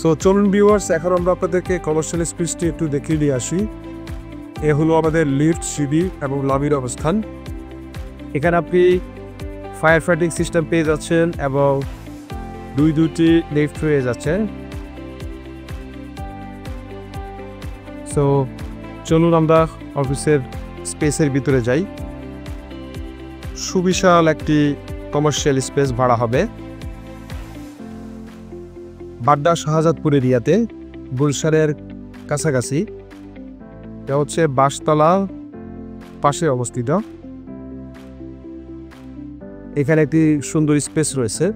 So চলুন viewers, এখন আমরা আপনাদেরকে কমার্শিয়াল স্পেসটি একটু দেখিয়ে নিয়ে আসি। এ হলো আমাদের লিফট, সিঁড়ি এবং লবির অবস্থান। এখানে আপনি ফায়ার ফাইটিং সিস্টেম পেয়ে যাচ্ছেন এবং দুইটি লিফট হয়ে যাচ্ছে। সো চলুন আমরা অফিসের স্পেসের ভিতরে যাই। সুবিশাল একটি কমার্শিয়াল স্পেস ভাড়া হবে বাড্ডা শাহজাদপুর এরিয়াতে, গুলশানের কাছাকাছি। এটা হচ্ছে বাসতলা পাশে অবস্থিত। এখানে একটি সুন্দর স্পেস রয়েছে।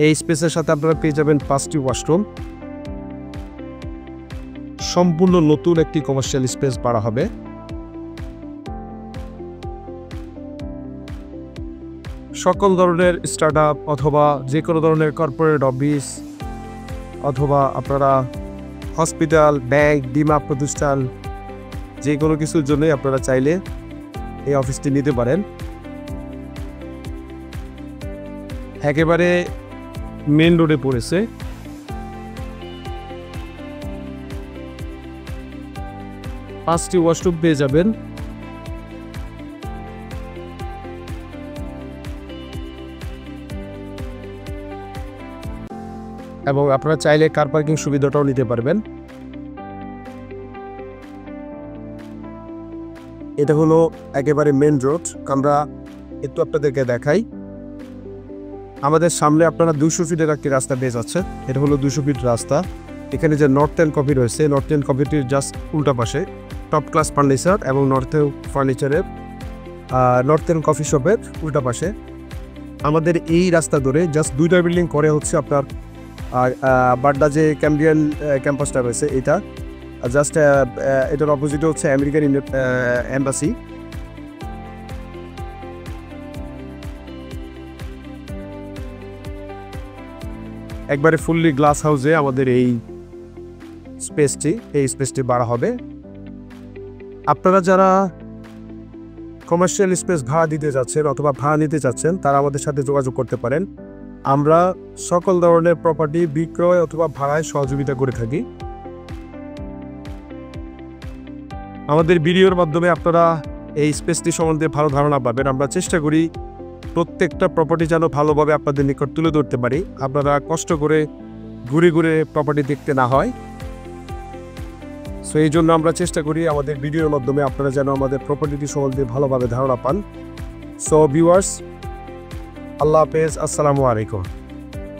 এই স্পেসের সাথে আপনারা পেয়ে যাবেন 5টি ওয়াশরুম। সম্পূর্ণ নতুন একটি কমার্শিয়াল স্পেস ভাড়া হবে। সকল ধরনের স্টার্টআপ অথবা যে কোনো ধরনের কর্পোরেট অফিস অথবা আপনারা হসপিটাল, ব্যাংক, বীমা প্রতিষ্ঠান, যে কোনো কিছুর জন্যই আপনারা চাইলে এই অফিসটি নিতে পারেন। একেবারে মেন রোডে পড়েছে। পাঁচটি ওয়াশরুম পেয়ে যাবেন। এবং আপনারা চাইলে কার পার্কিং সুবিধাটাও নিতে পারবেন। এটা হলো একেবারে মেন রোড। আমরা একটু আপনাদেরকে দেখাই। আমাদের সামনে আপনারা 200 ফিটের একটি রাস্তা পেয়ে যাচ্ছে। এটা হলো 200 ফিট রাস্তা। এখানে যে নর্থ এন্ড কফি রয়েছে, নর্থ এন্ড কফিটির জাস্ট উল্টা পাশে টপ ক্লাস ফার্নিচার এবং নর্থ ফার্নিচারের নর্থ এন্ড কফি শপের উল্টা পাশে আমাদের এই রাস্তা ধরে জাস্ট 2টা বিল্ডিং করে হচ্ছে আপনার বাড্ডা যে ক্যাম্বিয়ান ক্যাম্পাসটা রয়েছে, এটা জাস্ট এটার অপোজিটে হচ্ছে আমেরিকান এম্বাসি। একবারে ফুললি গ্লাস হাউসে আমাদের এই স্পেসটি বাড়া হবে। আপনারা যারা কমার্শিয়াল স্পেস ভাড়া দিতে যাচ্ছেন অথবা ভাড়া নিতে চাচ্ছেন, তারা আমাদের সাথে যোগাযোগ করতে পারেন। আমরা সকল ধরনের প্রপার্টি বিক্রয় অথবা ভাড়ায় সহযোগিতা করে থাকি। আমাদের ভিডিওর মাধ্যমে আপনারা এই স্পেসটি সম্বন্ধে ভালো ধারণা পাবেন। আমরা চেষ্টা করি প্রত্যেকটা প্রপার্টি যেন ভালোভাবে আপনাদের নিকট তুলে ধরতে পারি, আপনারা কষ্ট করে ঘুরে ঘুরে প্রপার্টি দেখতে না হয়। সো এই জন্য আমরা চেষ্টা করি আমাদের ভিডিওর মাধ্যমে আপনারা যেন আমাদের প্রপার্টিটি সম্বন্ধে ভালোভাবে ধারণা পান। সো ভিউয়ার্স, আল্লাহ হাফেজ, আসসালামু আলাইকুম।